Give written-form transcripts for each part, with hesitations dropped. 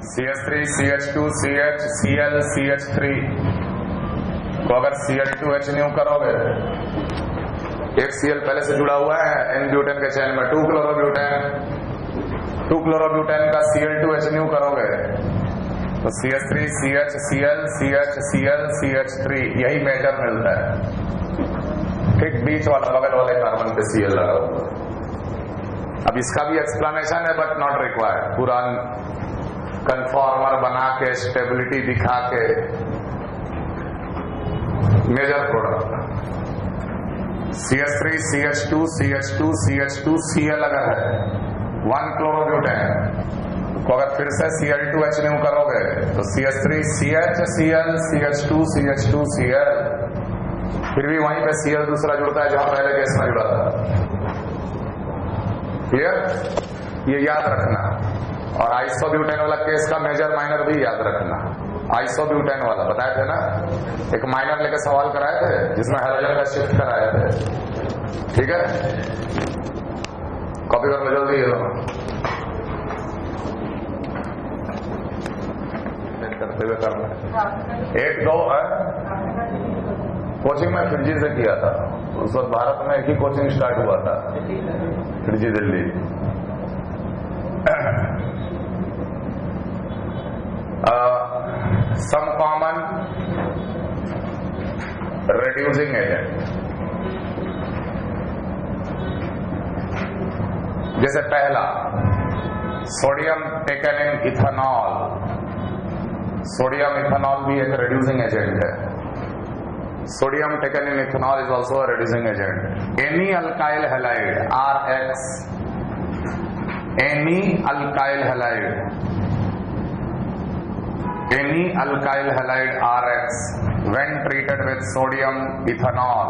CH3 CH2 CH Cl CH3 को अगर Cl2H new करोगे, एक Cl पहले से जुड़ा हुआ है N ब्यूटेन के चैन में, 2 क्लोरोब्यूटेन का Cl2H न्यू करोगे तो CH3 CH Cl CH Cl CH3 यही मेजर मिलता है। ठीक बीच वाला बगल वाले कार्बन पे Cl लगा हुआ। अब इसका भी एक्सप्लेनेशन है बट नॉट रिक्वायर्ड। पूरा कन्फॉर्मर बना के स्टेबिलिटी दिखा के major product CH3 CH2 CH2 CH2 Cl अगर है 1 क्लोरोब्यूटेन को अगर फिर से Cl2H न्यू करोगे तो CH3 CH Cl CH2 CH2 Cl, फिर भी वहीं पे Cl दूसरा जुड़ता है जहां पहले केस में जुड़ा था। क्लियर? ये याद रखना। और आइसोब्यूटेन वाला केस का मेजर माइनर भी याद रखना। आइसोब्यूटेन वाला बताए थे ना, एक माइनर लेके सवाल कराए थे जिसमें हाइड्रोजन का शिफ्ट कराए थे। ठीक है, कॉपी कर लो जल्दी ये दोनों करते हुए करना। 1 2 कोचिंग में फिरजी से किया था। उस वक्त भारत में एक ही कोचिंग स्टार्ट हुआ था, फिरजी Delhi. Some common reducing agent, जैसे पहला sodium taken in ethanol. Sodium ethanol भी एक reducing एजेंट है। Sodium taken in ethanol is also a reducing agent. Any alkyl halide RX, any alkyl halide RX when treated with sodium ethanol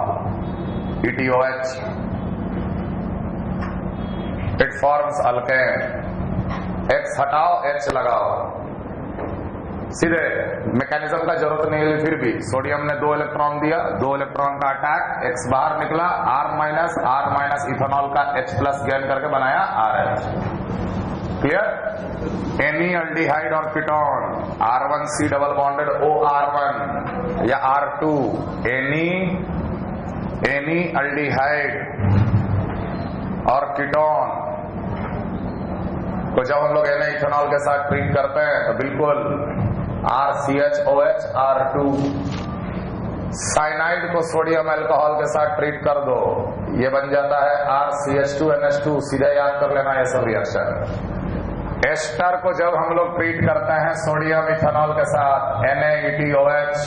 ETOH, it forms alkane. X हटाओ H लगाओ, सीधे mechanism का जरूरत नहीं है। फिर भी सोडियम ने 2 इलेक्ट्रॉन दिया, 2 इलेक्ट्रॉन का अटैक, X बाहर निकला, R माइनस इथेनॉल का H प्लस गेन करके बनाया RH। क्लियर? एनी अल्डिहाइड और ketone R1C double bonded OR1 या R2, एनी अल्डिहाइड और कीटोन को जब हम लोग इथेनॉल के साथ ट्रीट करते हैं तो बिल्कुल RCHOH R2। साइनाइड को सोडियम अल्कोहल के साथ ट्रीट कर दो, ये बन जाता है RCH2NH2। सीधे याद कर लेना ये सब रिएक्शन। एस्टर को जब हम लोग ट्रीट करते हैं सोडियम इथेनॉल के साथ NaETOH,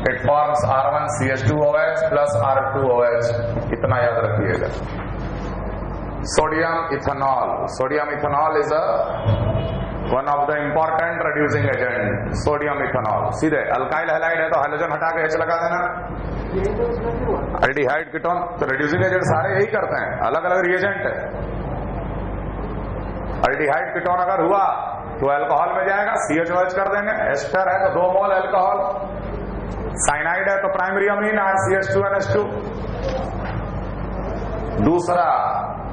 it forms R1CH2OH plus R2OH। इतना याद रखिएगा। Sodium ethanol is one of the important reducing agent. Sodium ethanol सीधे अल्काइल हैलाइड है तो हाइड्रोजन हटा के H लगा देना। एल्डिहाइड कीटोन तो रिड्यूसिंग एजेंट सारे यही करते हैं, अलग अलग रिएजेंट है। एल्डिहाइड कीटोन अगर हुआ तो अल्कोहल में जाएगा, CHOH कर देंगे। एस्टर है तो 2 मोल अल्कोहल, साइनाइड है तो प्राइमरी अमीन RCH2NH2। दूसरा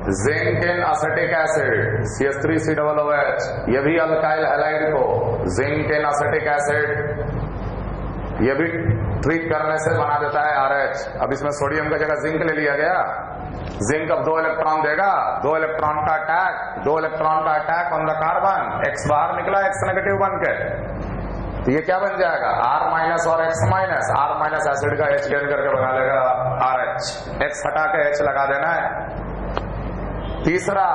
zinc in acetic acid CH3COOH, ये भी अल्काइल हैलाइड को जिंक इन एसिटिक एसिड ये भी ट्रीट करने से बना देता है RH। अब इसमें सोडियम की जगह जिंक ले लिया गया। जिंक अब 2 इलेक्ट्रॉन देगा, 2 इलेक्ट्रॉन का attack on the carbon, X बाहर निकला X नेगेटिव बन के, तो ये क्या बन जाएगा R माइनस और X minus. R minus acid का H गेन करके बना लेगा RH, X हटा के H लगा देना है। तीसरा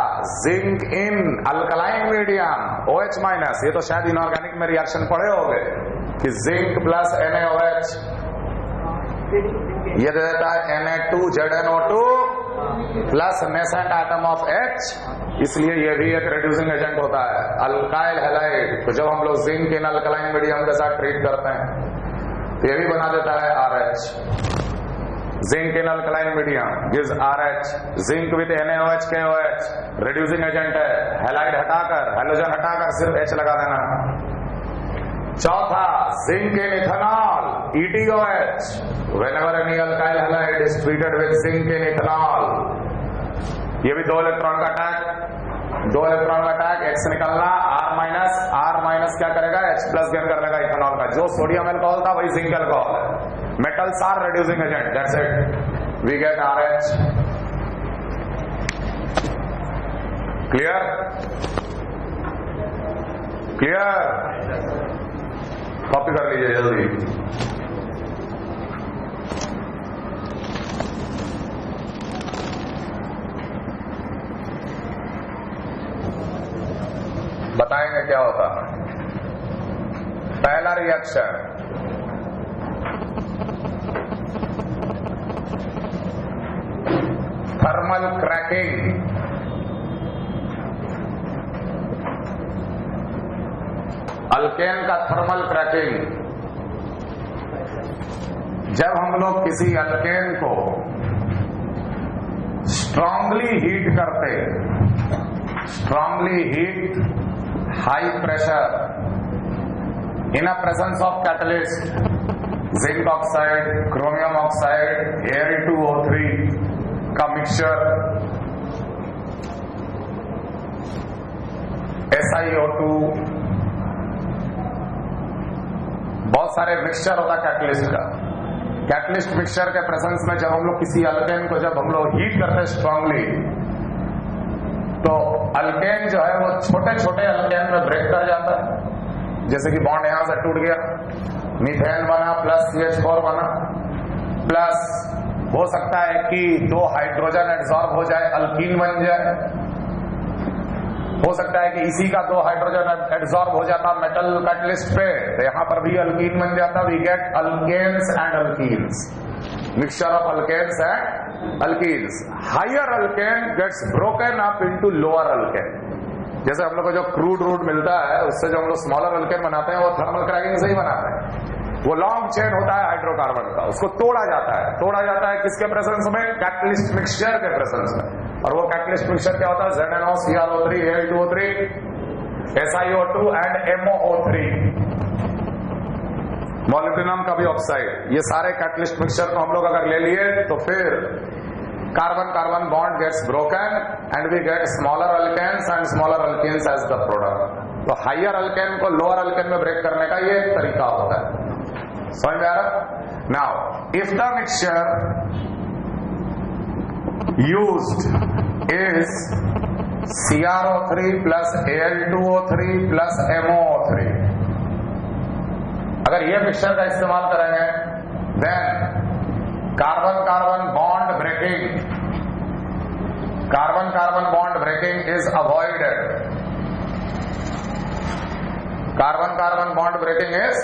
zinc in alkaline medium OH minus, ये तो शायद इनऑर्गेनिक में रिएक्शन पढ़े होंगे कि जिंक प्लस NaOH ये दे देता है Na2ZnO2 plus nascent atom of H, इसलिए ये भी एक रिड्यूसिंग एजेंट होता है अल्काइल हैलाइड। तो जब हम लोग जिंक इन अल्कलाइन मीडियम के साथ ट्रीट करते हैं तो ये भी बना देता है RH। Zinc in alkaline medium gives RH, zinc with NaOH KOH reducing agent है। हैलाइड हटाकर हाइड्रोजन हटाकर सिर्फ H लगा देना। चौथा zinc in ethanol ETOH, whenever any alkyl halide is treated with zinc in ethanol, ये भी 2 इलेक्ट्रॉन का अटैक 2 इलेक्ट्रॉन का अटैक, X निकलना, R माइनस क्या करेगा, H प्लस गेन कर लेगा इथेनॉल का। जो सोडियम अल्कोहल था वही जिंक अल्कोहल है। Metals are reducing agent, that's it, we get RH। Clear? Copy कर लीजिए जल्दी। बताएंगे क्या होता है। पहला रिएक्शन, थर्मल क्रैकिंग। अल्केन का थर्मल क्रैकिंग। जब हम लोग किसी अल्केन को स्ट्रांगली हीट करते, strongly heat, high pressure, in a presence of catalyst, zinc oxide, chromium oxide, Al2O3 का मिक्सचर, SiO2, बहुत सारे मिक्सचर होता कैटलिस्ट का। कैटलिस्ट मिक्सचर के प्रेजेंस में जब हम लोग किसी अल्केन को जब हम लोग हीट करते स्ट्रांगली, तो अल्केन जो है वो छोटे छोटे अल्केन में ब्रेक कर जाता है। जैसे कि बॉन्ड यहां से टूट गया, मीथेन बना प्लस CH4 बना, प्लस हो सकता है कि 2 हाइड्रोजन एड्सॉर्ब हो जाए, अल्कीन बन जाए। हो सकता है कि इसी का 2 हाइड्रोजन एड्सॉर्ब हो जाता मेटल कैटलिस्ट पे, तो यहां पर भी अल्कीन बन जाता। We get alkanes and alkenes, mixture of alkanes and alkenes. Higher alkane gets broken up into lower alkane. जैसे हम लोग को जो क्रूड रूट मिलता है, उससे जो हम लोग स्मॉलर अल्केन बनाते हैं, वो थर्मल क्रैकिंग से ही बनाते हैं। वो लॉन्ग चेन होता है हाइड्रोकार्बन का, उसको तोड़ा जाता है। तोड़ा जाता है किसके प्रेजेंस में, कैटलिस्ट मिक्सचर के प्रेजेंस में। और वो कैटलिस्ट मिक्सचर क्या होता है, ZnO, CrO3, Al2O3, SiO2 and MoO3, molybdenum का भी ऑक्साइड। ये सारे कैटलिस्ट मिक्सचर को हम लोग अगर ले लिए तो फिर carbon carbon bond gets broken and we get smaller alkanes and smaller alkanes as the product. तो हायर अल्केन को लोअर अल्केन में ब्रेक करने का ये एक तरीका होता है। समझ में आ रहा? Now if the mixture used is CrO3 plus Al2O3 plus MoO3, अगर ये मिक्सचर का इस्तेमाल करेंगे, then carbon carbon bond breaking, carbon carbon bond breaking is avoided. Carbon carbon bond breaking is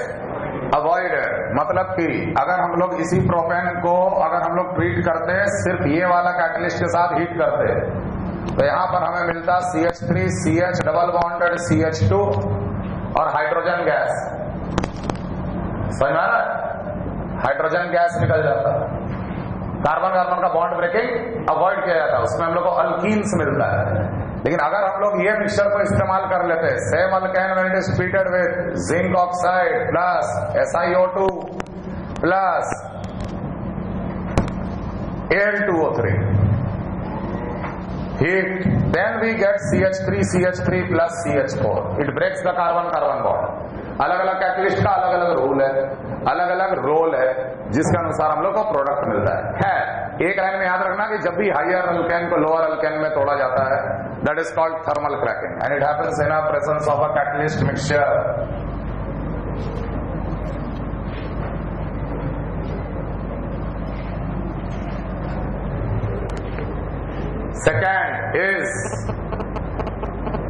avoided. मतलब कि अगर हम लोग इसी प्रोपेन को अगर हम लोग ट्रीट करते हैं सिर्फ ये वाला कैटलिस्ट के साथ हीट करते हैं, तो यहां पर हमें मिलता CH3 CH double bonded CH2 और हाइड्रोजन गैस। समझ में आ रहा है? हाइड्रोजन गैस निकल जाता है। कार्बन कार्बन का बॉन्ड ब्रेकिंग अवॉइड किया जाता है, उसमें हम लोग को अल्कीन्स मिलता है। लेकिन अगर हम लोग ये मिक्सचर को इस्तेमाल कर लेते हैं, same alkane when it is treated with zinc oxide plus SiO2 plus Al2O3 heat, then we get CH3 plus CH4. It breaks the carbon carbon bond. अलग अलग कैटलिस्ट का अलग अलग रूल है, अलग अलग रोल है, जिसके अनुसार हम लोग को प्रोडक्ट मिलता है। एक लाइन में याद रखना कि जब भी हायर अल्केन को लोअर अल्केन में तोड़ा जाता है, that is called thermal cracking and it happens in a presence of a catalyst mixture. Second is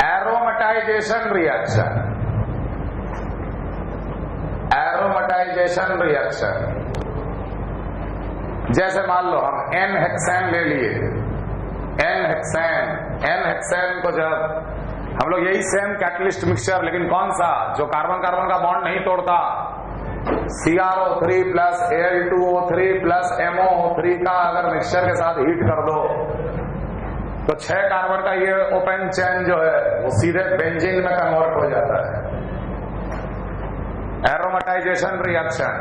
aromatisation reaction. Aromatisation reaction, जैसे मान लो हम N हेक्सेन ले लिए, N हेक्सेन को जब हम लोग यही सेम कैटलिस्ट मिक्सचर, लेकिन कौन सा, जो कार्बन कार्बन का बॉन्ड नहीं तोड़ता, CrO3 plus Al2O3 plus MoO3 का अगर मिक्सचर के साथ हीट कर दो, तो 6 कार्बन का ये ओपन चेन जो है वो सीधे बेंजीन में कन्वर्ट हो जाता है। एरोमेटाइजेशन रिएक्शन,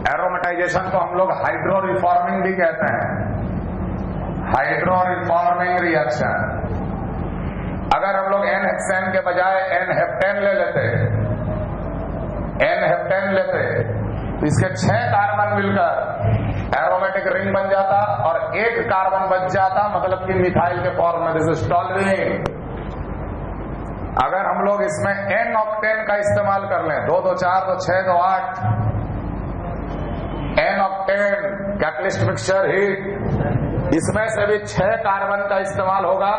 एरोमेटाइजेशन को हम लोग हाइड्रो रिफॉर्मिंग भी कहते हैं। हाइड्रो रिफॉर्मिंग रिएक्शन, अगर हम लोग एन हेक्सेन के बजाय एन हेप्टेन ले लेते, एन हेप्टेन लेते, तो इसके 6 कार्बन मिलकर एरोमेटिक रिंग बन जाता और 1 कार्बन बच जाता, मतलब कि मिथाइल के फॉर्म में। दिस इज टॉलरिंग। अगर हम लोग इसमें एन ऑक्टेन का इस्तेमाल कर लें, 2 2 4 2 6 2 8, n octane catalyst mixture heat, इसमें से भी 6 कार्बन का इस्तेमाल होगा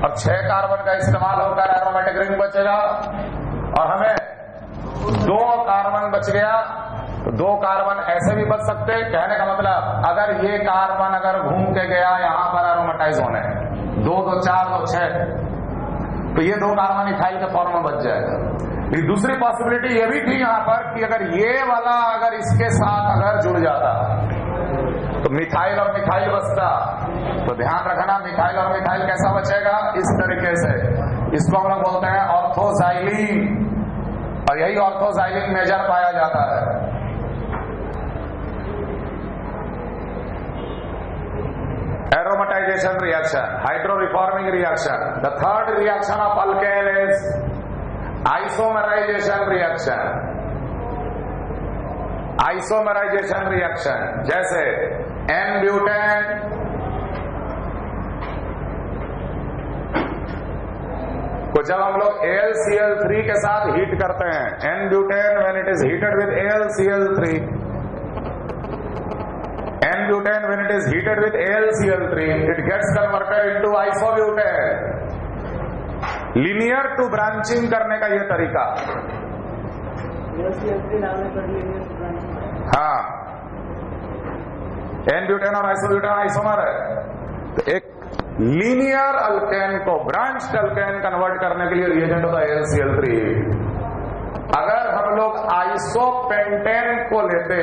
और 6 कार्बन का इस्तेमाल होकर एरोमेटिक रिंग बचेगा और हमें 2 कार्बन बच गया। तो 2 कार्बन ऐसे भी बच सकते। कहने का मतलब अगर ये कार्बन अगर घूम के गया यहां पर एरोमेटाइज होने, 2 2 4 2 6, तो ये 2 कार्बन इथाइल के फॉर्म में बच जाएगा। लेकिन दूसरी पॉसिबिलिटी ये भी थी यहां पर कि अगर ये वाला अगर इसके साथ अगर जुड़ जाता तो मिथाइल और मिथाइल बचता। तो ध्यान रखना, मिथाइल और मिथाइल कैसा बचेगा? इस तरीके से। इसको हम लोग बोलते हैं ऑर्थोजाइलीन, और यही ऑर्थोजाइलीन मेजर पाया जाता है। Aromatization reaction, hydroreforming reaction. The third reaction of alkane is isomerization reaction. Isomerization reaction, जैसे N-butane को जब हम लोग AlCl3 के साथ हीट करते हैं, N-butane when it is heated with AlCl3, N-butane when it is heated with AlCl3, it gets converted into isobutane. Linear to branching करने का ये तरीका। हाँ, N-butane और isobutane आइसोमर है। तो एक लीनियर अल्केन को ब्रांच्ड अल्केन कन्वर्ट करने के लिए रिएजेंट होता है AlCl3। अगर हम लोग आइसोपेंटेन को लेते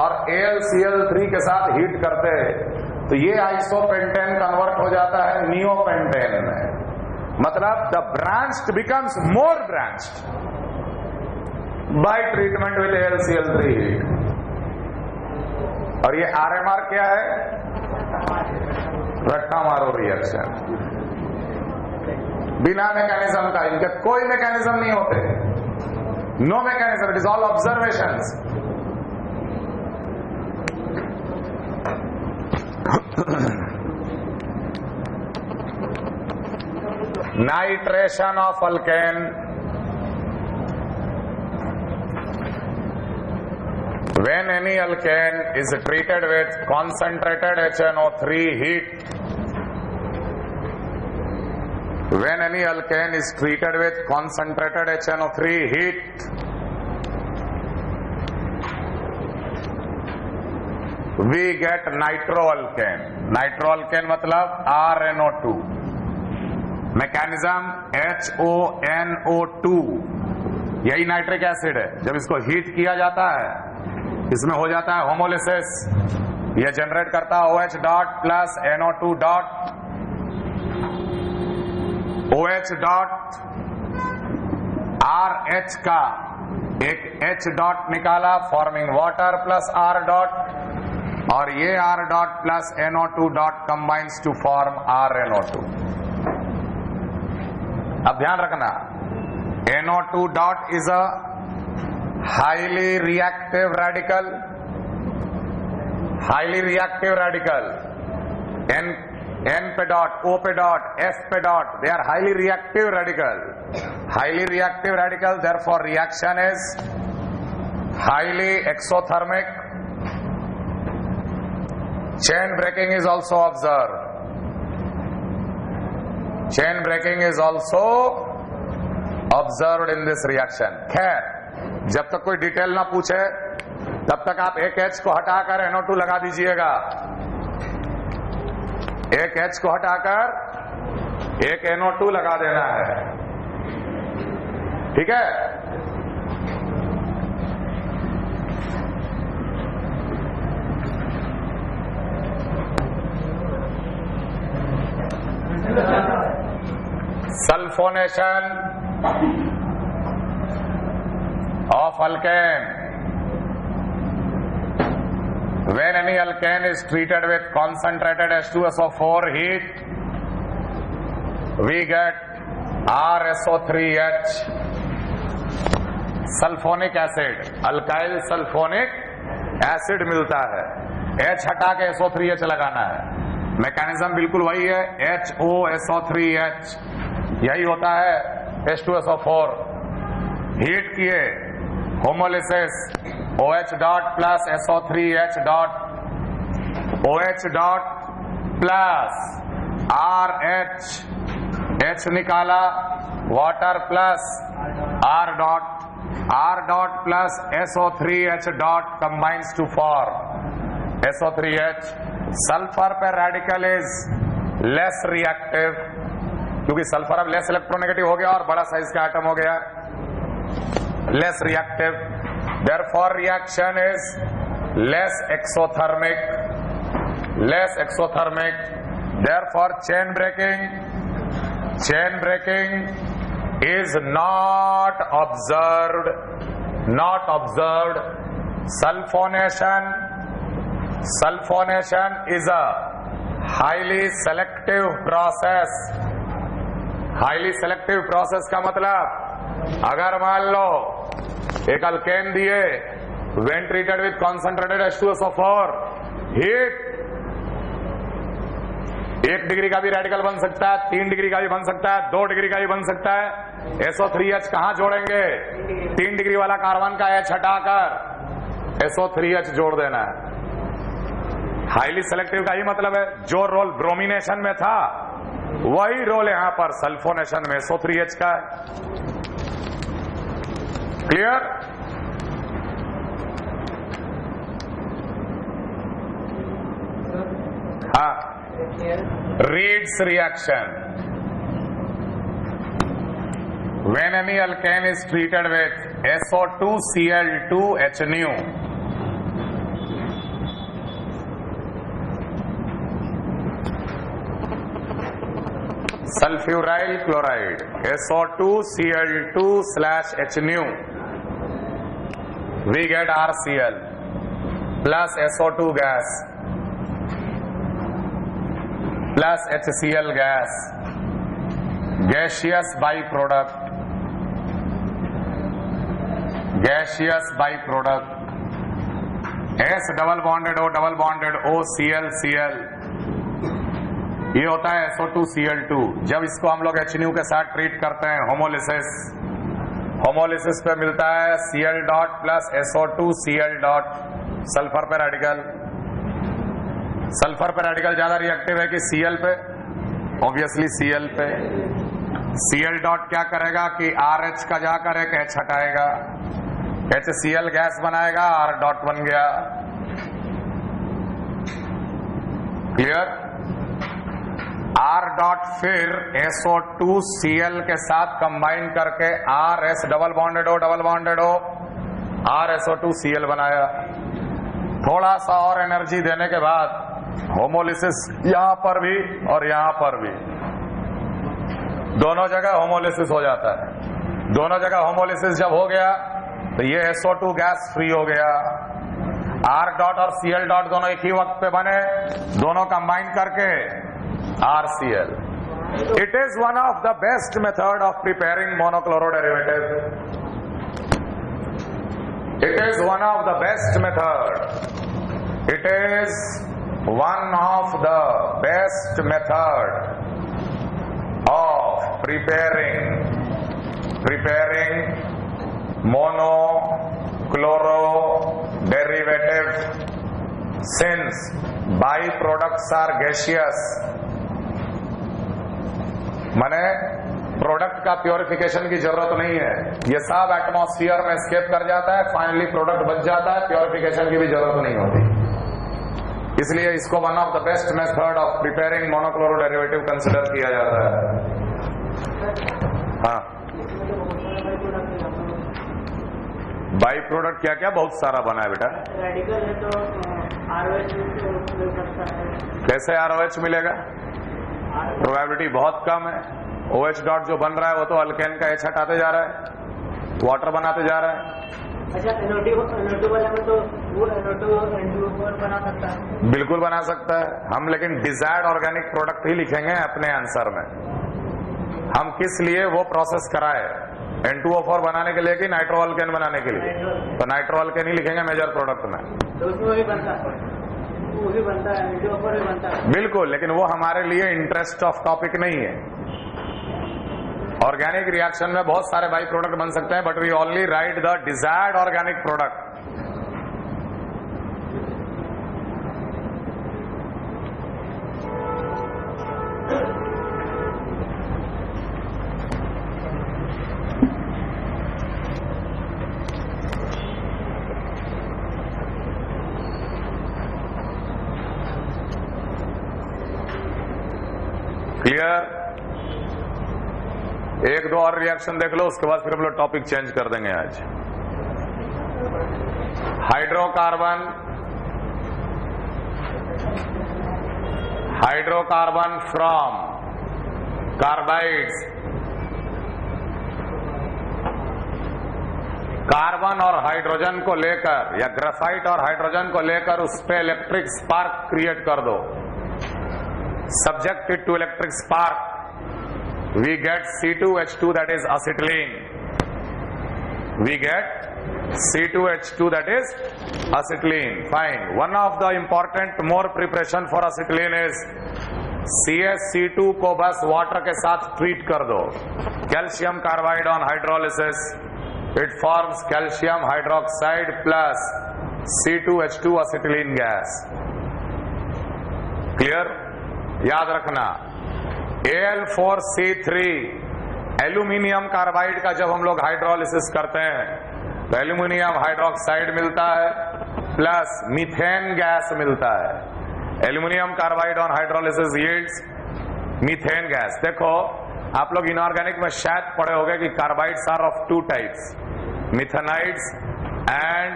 और AlCl3 के साथ हीट करते तो ये आइसोपेंटेन कन्वर्ट हो जाता है नियोपेंटेन में। मतलब the branched becomes more branched bye treatment with AlCl3 heat. और ये RMR क्या है? रट्टा मारो रिएक्शन। बिना मैकेनिज्म का, इनके कोई मैकेनिज्म नहीं होते। No mechanism, it is all observations. Nitration of alkane. When any alkane is treated with concentrated HNO3 heat, when any alkane is treated with concentrated HNO3 heat, we get nitroalkane. Nitroalkane मतलब RNO2. Mechanism HONO2, यही nitric acid है। जब इसको heat किया जाता है, इसमें हो जाता है होमोलिसिस। यह जनरेट करता है OH dot plus NO2 dot, OH dot RH का एक H डॉट निकाला, forming water plus R dot, और ये R dot plus NO2 dot combines to form RNO2। अब ध्यान रखना, NO2 dot is a highly reactive radical, highly reactive radical. N पे dot, O पे डॉट, F पे dot, they are highly reactive radical. Highly reactive radical, therefore reaction is highly exothermic. Chain breaking is also observed. Chain breaking is also observed in this reaction. खैर, जब तक कोई detail ना पूछे तब तक आप एक H को हटाकर NO2 लगा दीजिएगा। एक H को हटाकर एक NO2 लगा देना है, ठीक है? Sulfonation of alkane. When any alkane is treated with concentrated H2SO4 heat, we get RSO3H sulphonic acid, alkyl sulphonic acid मिलता है। H हटा के SO3H लगाना है। मैकेनिज्म बिल्कुल वही है, HOSO3H, यही होता है H2SO4। हीट किए, homolysis, OH dot plus SO3H dot, OH dot plus RH, H निकाला, water plus R dot, R dot plus SO3H dot combines to form SO3H। Sulphur पे रेडिकल इज लेस रिएक्टिव, क्योंकि sulphur अब less electronegative हो गया और बड़ा size का atom हो गया, less reactive, therefore reaction is less exothermic, less exothermic, therefore chain breaking is not observed, not observed. Sulfonation is a highly selective process. Highly selective process का मतलब, अगर मान लो एक अल्केन दिए, when treated with concentrated H2SO4, heat 1 degree का भी radical बन सकता है, 3 डिग्री का भी बन सकता है, 2 डिग्री का भी बन सकता है। SO3H कहां जोड़ेंगे? 3 डिग्री वाला कार्बन का H हटाकर SO3H जोड़ देना है। हाईली सेलेक्टिव का ही मतलब है जो रोल ब्रोमिनेशन में था वही रोल यहां पर सल्फोनेशन में SO3H का है। क्लियर? हाँ, Reed's reaction. When any alkane is treated with SO2Cl2H nu, sulfuryl chloride SO2Cl2/H nu, we get RCl plus SO2 gas plus HCl gas, gaseous byproduct, gaseous byproduct, S double bonded O double bonded O Cl Cl, ये होता है SO2Cl2। जब इसको हम लोग HNU के साथ treat करते हैं, होमोलिसिस पे मिलता है Cl dot plus SO2Cl dot, sulphur पे रेडिकल, सल्फर पे रेडिकल ज्यादा रिएक्टिव है कि Cl पे? ऑब्वियसली Cl पे। Cl डॉट क्या करेगा कि RH का जाकर एक H हटाएगा, HCl गैस बनाएगा, R डॉट बन गया। क्लियर? R डॉट फिर SO2Cl के साथ कंबाइन करके RS double bonded O RSO2Cl बनाया। थोड़ा सा और एनर्जी देने के बाद होमोलिसिस यहां पर भी और यहां पर भी, दोनों जगह होमोलिसिस हो जाता है। दोनों जगह होमोलिसिस जब हो गया तो ये SO2 गैस फ्री हो गया। R डॉट और Cl डॉट दोनों एक ही वक्त पे बने, दोनों कंबाइन करके RCl. It is one of the best method of preparing monochloroderivatives. It is one of the best method. It is one of the best method of preparing monochloroderivatives, since byproducts are gaseous. माने product का purification की जरूरत नहीं है, ये सब atmosphere में escape कर जाता है, फाइनली प्रोडक्ट बच जाता है, प्योरिफिकेशन की भी जरूरत नहीं होती। इसलिए इसको one of the best method of preparing monochloroderivative consider किया जाता है। हाँ, बाई प्रोडक्ट क्या क्या बहुत सारा बना है बेटा। रेडिकल है तो ROH मिल सकता है। कैसे ROH मिलेगा? प्रोबेबिलिटी बहुत कम है। OH डॉट जो बन रहा है वो तो अल्केन का H हटाते जा रहा है, वाटर बनाते जा रहा है। अच्छा, NO2 वाला में तो वो NO2 बना सकता है? बिल्कुल बना सकता है हम, लेकिन डिजायर्ड ऑर्गेनिक प्रोडक्ट ही लिखेंगे अपने आंसर में। हम किस लिए वो प्रोसेस कराए, N2O4 बनाने के लिए कि नाइट्रो अल्केन बनाने के लिए? तो नाइट्रो अल्केन ही लिखेंगे मेजर प्रोडक्ट में। तो उसमें भी बनता है, वो भी बनता है, N2O4 भी बनता है। बिल्कुल, लेकिन वो हमारे लिए इंटरेस्ट ऑफ टॉपिक नहीं है। ऑर्गेनिक रिएक्शन में बहुत सारे बाई प्रोडक्ट बन सकते हैं, but we only write the desired organic product. Clear? एक दो और रिएक्शन देख लो, उसके बाद फिर हम लोग टॉपिक चेंज कर देंगे आज। हाइड्रोकार्बन फ्रॉम कार्बाइड्स, कार्बन और हाइड्रोजन को लेकर या ग्रेफाइट और हाइड्रोजन को लेकर उस पे इलेक्ट्रिक स्पार्क क्रिएट कर दो, subject it to electric spark, we get C2H2, that is acetylene. We get C2H2, that is acetylene. Fine. One of the important more preparation for acetylene is CaC2 को बस water के साथ treat कर दो, calcium carbide on hydrolysis, it forms calcium hydroxide plus C2H2 acetylene gas. Clear? याद रखना, Al4C3 aluminium carbide का जब हम लोग हाइड्रोलिसिस करते हैं तो एल्यूमिनियम हाइड्रोक्साइड मिलता है प्लस मीथेन गैस मिलता है। Aluminium carbide on hydrolysis yields methane gas. देखो आप लोग इनऑर्गेनिक में शायद पढ़े होंगे कि carbides are of two types, methanides and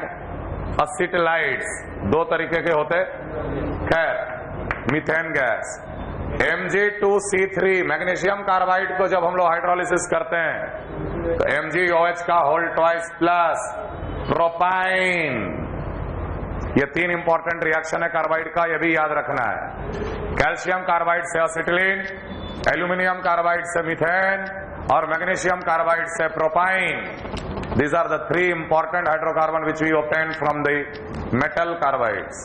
acetylides, दो तरीके के होते। खैर, methane gas Mg2C3 magnesium carbide को जब हम लोग हाइड्रोलिसिस करते हैं तो MgOH का होल ट्वाइस प्लस प्रोपाइन, ये तीन इंपॉर्टेंट रिएक्शन है कार्बाइड का, ये भी याद रखना है। कैल्शियम कार्बाइड से एसिटिलीन, एल्यूमिनियम कार्बाइड से मीथेन और मैग्नीशियम कार्बाइड से propyne. These are the three important hydrocarbon which we obtain from the metal carbides.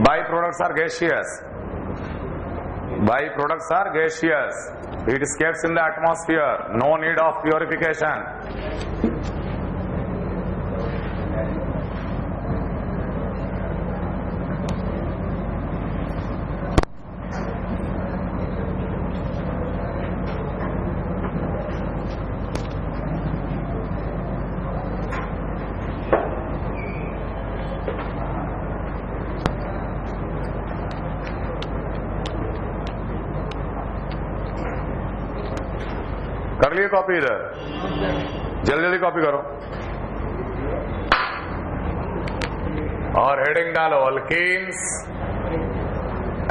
Byproducts are gaseous. Byproducts are gaseous. It escapes in the atmosphere. No need of purification. कर लिए copy? इधर जल्दी जल्दी copy करो और heading डालो alkenes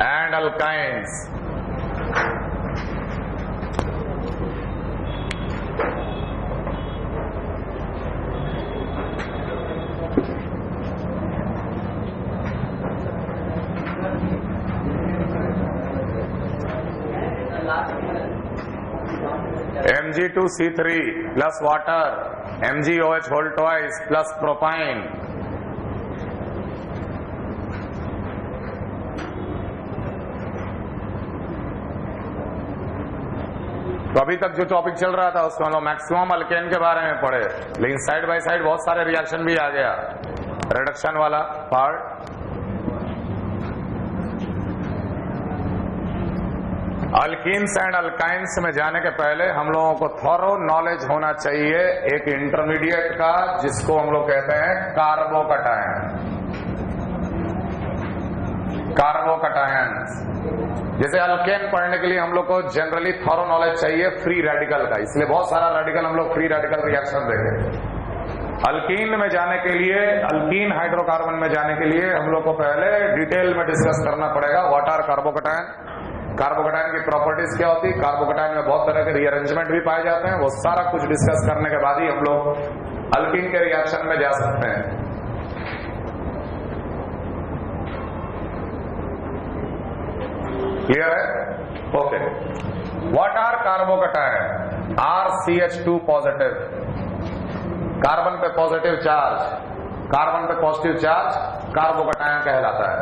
and alkynes. Mg2C3 plus water, MgOH whole twice plus propine. तो अभी तक जो टॉपिक चल रहा था उसमें हम लोग मैक्सिमम अल्केन के बारे में पढ़े, लेकिन साइड बाय साइड बहुत सारे रिएक्शन भी आ गया, रिडक्शन वाला पार्ट। अल्कीन्स एंड अल्काइंस में जाने के पहले हम लोगों को थॉरो नॉलेज होना चाहिए एक इंटरमीडिएट का, जिसको हम लोग कहते हैं कार्बोकटायन। कार्बोकटायंस, जैसे अल्केन पढ़ने के लिए हम लोग को जनरली थॉरो नॉलेज चाहिए फ्री रेडिकल का, इसलिए बहुत सारा रेडिकल हम लोग फ्री रेडिकल रिएक्शन देंगे। अल्कीन में जाने के लिए, अल्कीन हाइड्रोकार्बन में जाने के लिए हम लोग को पहले डिटेल में डिस्कस करना पड़ेगा व्हाट आर कार्बोकटायन, कार्बोकटायन की प्रॉपर्टीज क्या होती है, कार्बोकटायन में बहुत तरह के रीअरेंजमेंट भी पाए जाते हैं, वो सारा कुछ डिस्कस करने के बाद ही हम लोग अल्कीन के रिएक्शन में जा सकते हैं। क्लियर है? Okay. What are carbocation? RCH2 positive, carbon पे पॉजिटिव चार्ज, कार्बन पे पॉजिटिव चार्ज कार्बोकटायन कहलाता है।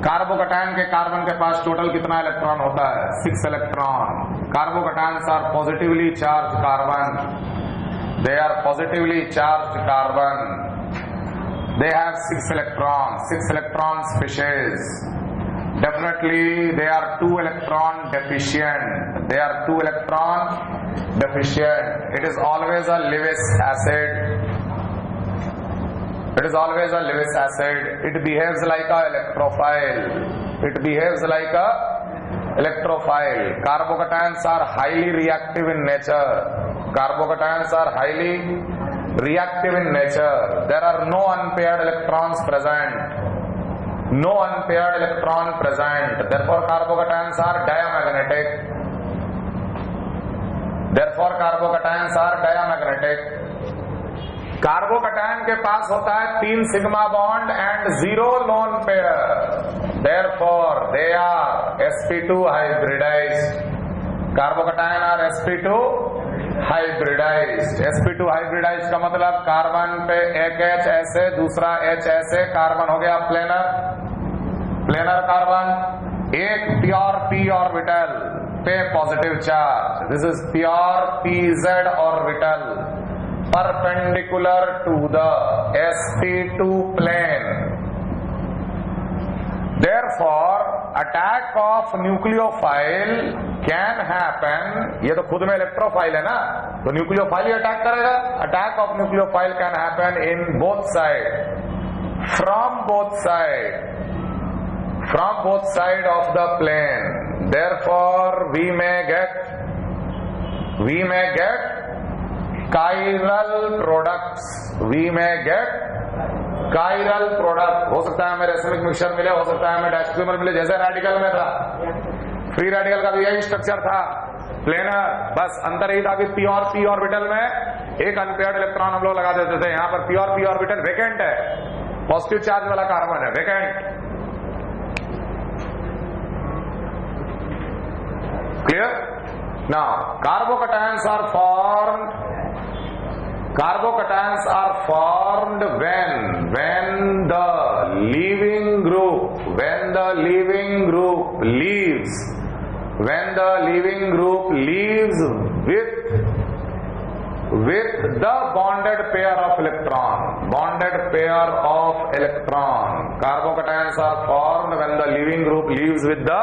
कार्बोकटायन के कार्बन के पास टोटल कितना इलेक्ट्रॉन होता है? 6 electron. Carbocations are positively charge carbon, they are positively charge carbon, they have 6 electrons, 6 electron species. Definitely they are 2 electron deficient, they are 2 electron deficient. It is always a Lewis acid, it is always a Lewis acid. It behaves like a electrophile, it behaves like a electrophile. Carbocations are highly reactive in nature, carbocations are highly reactive in nature. There are no unpaired electrons present, no unpaired electron present. Therefore carbocations are diamagnetic, therefore carbocations are diamagnetic. Carbocation के पास होता है 3 sigma bond and 0 lone pair, therefore they are sp2 hybridized. Carbocation are sp2 hybridized. sp2 hybridized का मतलब carbon पे एक H ऐसे, दूसरा H ऐसे, कार्बन हो गया प्लेनर, प्लेनर कार्बन। एक प्योर p ऑर्बिटल पे positive charge, this is pure pz orbital perpendicular to the sp2 plane. Therefore attack of nucleophile can happen, ये तो खुद में इलेक्ट्रोफाइल है ना, तो न्यूक्लियोफाइल ही अटैक करेगा। Attack of nucleophile can happen in both side, from both side of the plane. Therefore we may get chiral products, we may get chiral product। हो सकता है हमें रेसिमिक मिक्सचर मिले, हो सकता है हमें डायस्ट्रीमर मिले, जैसे रेडिकल में था। फ्री रेडिकल का भी यही स्ट्रक्चर था, प्लेनर, बस अंतर यही था कि प्योर p ऑर्बिटल में एक अनपेयर्ड इलेक्ट्रॉन हम लोग लगा देते थे। यहां पर प्योर p ऑर्बिटल वेकेंट है, पॉजिटिव चार्ज वाला कार्बन है, vacant. Clear? Now carbocations are formed, carbocations are formed when the leaving group leaves with the bonded pair of electron, carbocations are formed when the leaving group leaves with the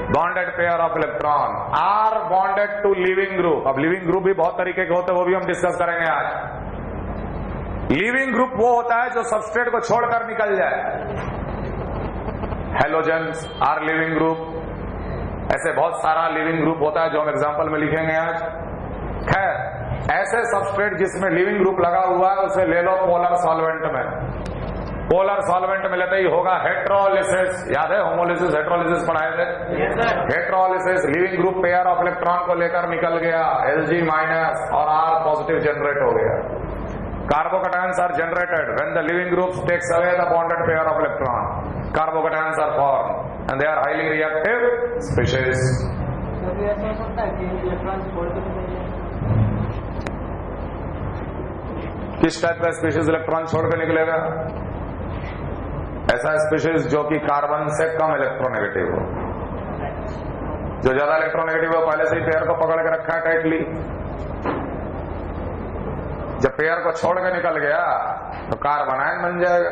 bonded pair of electron, are bonded to leaving group. अब leaving group भी बहुत तरीके के होते हैं, वो भी हम डिस्कस करेंगे आज। लिविंग ग्रुप वो होता है जो सबस्ट्रेट को छोड़कर निकल जाए, हेलोजेंस आर लिविंग ग्रुप। ऐसे बहुत सारा लिविंग ग्रुप होता है जो हम एग्जांपल में लिखेंगे आज। खैर, ऐसे सबस्ट्रेट जिसमें लिविंग ग्रुप लगा हुआ है उसे ले लो पोलर सॉल्वेंट में। पोलर सॉल्वेंट में लेते ही होगा हेट्रोलिसिस, याद है होमोलिसिस हेट्रोलिसिस पढ़ाए थे? Heterolysis, leaving group pair of electron को लेकर निकल गया, Lg माइनस और R पॉजिटिव जनरेट हो गया। Carbocations are generated when the leaving group takes away the bonded pair of electron, carbocations are formed and they are highly reactive species. किस type का species electron छोड़ के निकलेगा? ऐसा species जो कि कार्बन से कम इलेक्ट्रोनेगेटिव हो। जो ज्यादा इलेक्ट्रोनेगेटिव हो पहले से ही पेयर को पकड़ के रखा है टाइटली, जब पेयर को छोड़ के निकल गया तो कार्बन आयन बन जाएगा।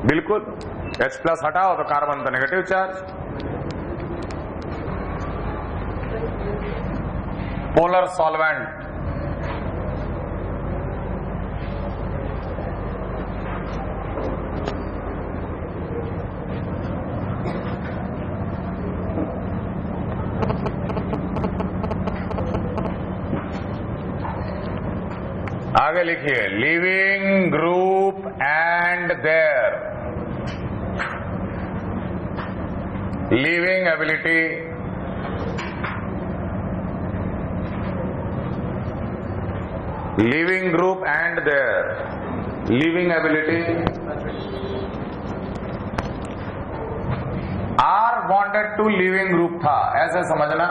बिल्कुल, H+ हटाओ तो कार्बन तो नेगेटिव चार्ज। पोलर सॉल्वेंट, आगे लिखिए leaving group and their leaving ability leaving group and their leaving ability are bonded to leaving group था, ऐसे समझना।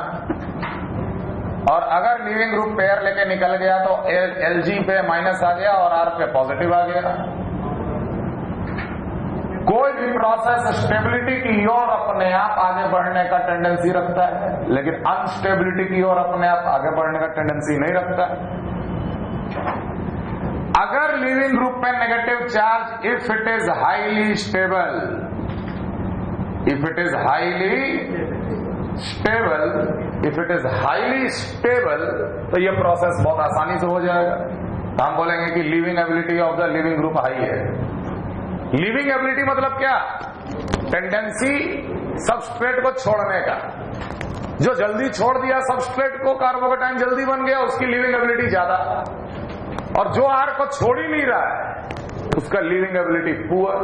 और अगर लिविंग ग्रुप पेयर लेके निकल गया तो Lg पे माइनस आ गया और R पे पॉजिटिव आ गया। कोई भी प्रोसेस स्टेबिलिटी की ओर अपने आप आगे बढ़ने का टेंडेंसी रखता है, लेकिन अनस्टेबिलिटी की ओर अपने आप आगे बढ़ने का टेंडेंसी नहीं रखता। अगर लिविंग ग्रुप में negative charge if it is highly stable, if it is highly stable, if it is highly stable, तो ये प्रोसेस बहुत आसानी से हो जाएगा। तो हम बोलेंगे कि living ability of the leaving group high है। लिविंग एबिलिटी मतलब क्या? टेंडेंसी सबस्ट्रेट को छोड़ने का। जो जल्दी छोड़ दिया सबस्ट्रेट को, कार्बोकेटाइन जल्दी बन गया, उसकी लिविंग एबिलिटी ज्यादा। और जो आर को छोड़ ही नहीं रहा है उसका लिविंग एबिलिटी पुअर।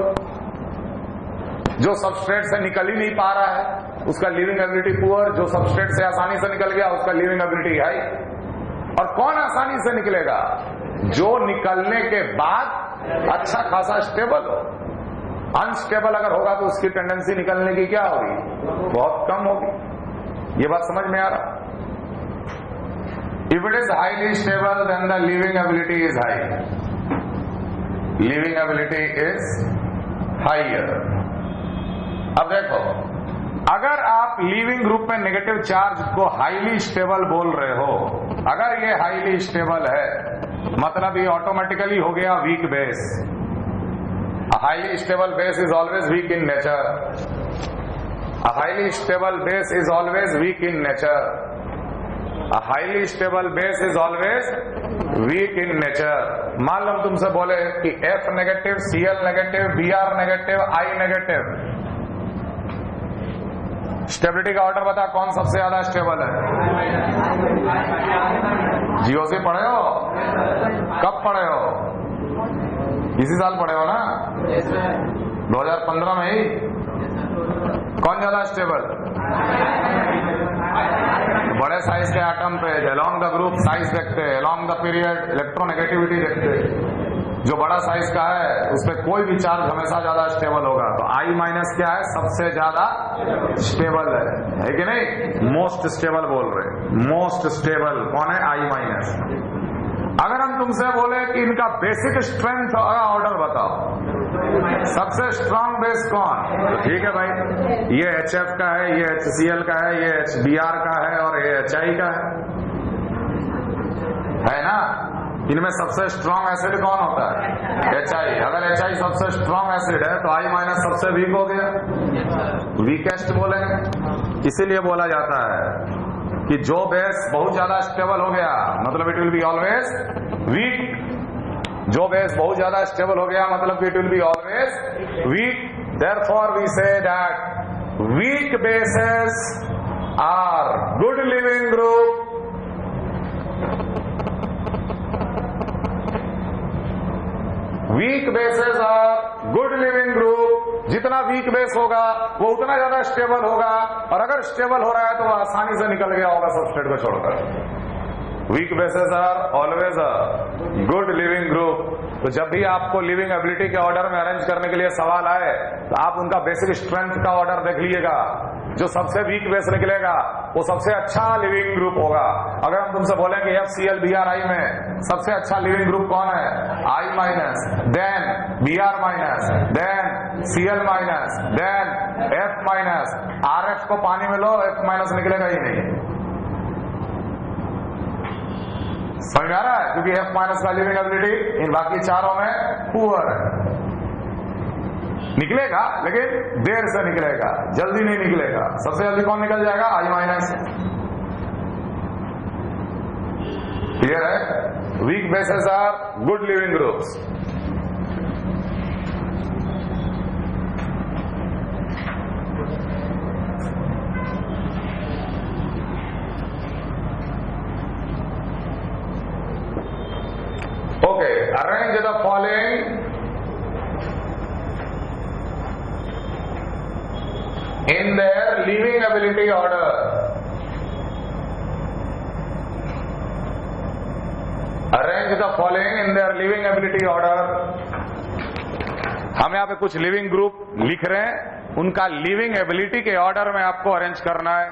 जो सबस्ट्रेट से निकल ही नहीं पा रहा है उसका लिविंग एबिलिटी पुअर। जो सबस्ट्रेट से आसानी से निकल गया उसका लिविंग एबिलिटी हाई। और कौन आसानी से निकलेगा? जो निकलने के बाद अच्छा खासा स्टेबल हो। अनस्टेबल अगर होगा तो उसकी टेंडेंसी निकलने की क्या होगी? बहुत कम होगी। ये बात समझ में आ रहा? If it is highly stable then the living ability is high, living ability is higher. अब देखो, अगर आप लिविंग ग्रुप में नेगेटिव चार्ज को हाईली स्टेबल बोल रहे हो, अगर ये हाईली स्टेबल है मतलब ये ऑटोमेटिकली हो गया weak base. A highly stable base is always weak in nature. A highly stable base is always weak in nature. A highly stable base is always weak in nature. मान लो तुमसे बोले कि F negative, Cl negative, Br negative, I negative, stability का order बता, कौन सबसे ज्यादा stable है? जीओसी पढ़े हो? कब पढ़े हो? इसी साल पढ़े हो ना? 2015 में ही। कौन ज्यादा स्टेबल? बड़े साइज के एटम पे अलोंग द ग्रुप साइज देखते हैं, अलोंग द पीरियड इलेक्ट्रोनेगेटिविटी देखते हैं। जो बड़ा साइज का है उसमें कोई भी चार्ज हमेशा ज्यादा स्टेबल होगा। तो I माइनस क्या है? सबसे ज्यादा स्टेबल है कि नहीं? मोस्ट स्टेबल बोल रहे। मोस्ट स्टेबल कौन है? I minus. अगर हम तुमसे बोले कि इनका बेसिक स्ट्रेंथ का ऑर्डर बताओ, सबसे स्ट्रांग बेस कौन? तो ठीक है भाई, ये HF का है, ये HCl का है, ये HBr का है और ये HI का है ना? इनमें सबसे स्ट्रांग एसिड कौन होता है? HI। अगर HI सबसे स्ट्रांग एसिड है तो I माइनस सबसे वीक हो गया, वीकेस्ट बोलेंगे। इसीलिए बोला जाता है कि जो बेस बहुत ज्यादा स्टेबल हो गया मतलब it will be always weak. जो बेस बहुत ज्यादा स्टेबल हो गया मतलब it will be always weak. Therefore we say that weak bases are good leaving group, weak bases are good leaving group. जितना वीक बेस होगा वो उतना ज्यादा स्टेबल होगा, और अगर स्टेबल हो रहा है तो वो आसानी से निकल गया होगा सबस्ट्रेट को छोड़कर। Weak bases are always a good leaving group. तो जब भी आपको लिविंग एबिलिटी के ऑर्डर में अरेंज करने के लिए सवाल आए तो आप उनका बेसिक स्ट्रेंथ का ऑर्डर देख लीजिएगा। जो सबसे वीक बेस निकलेगा वो सबसे अच्छा लिविंग ग्रुप होगा। अगर हम तुमसे बोलें कि FCl BrI में सबसे अच्छा लिविंग ग्रुप कौन है? I minus, then Br minus, then Cl minus, then F minus. RF को पानी में लो, F माइनस निकलेगा ही नहीं। समझ आ रहा है? क्योंकि F माइनस का लिविंग एबिलिटी इन बाकी चारों में पुअर है। निकलेगा लेकिन देर से निकलेगा, जल्दी नहीं निकलेगा। सबसे जल्दी कौन निकल जाएगा? I minus. क्लियर है? Weak bases are good leaving groups. Okay, arrange the following in their leaving ability order. Arrange the following in their leaving ability order. हम यहां पे कुछ लिविंग ग्रुप लिख रहे हैं, उनका लिविंग एबिलिटी के ऑर्डर में आपको अरेंज करना है।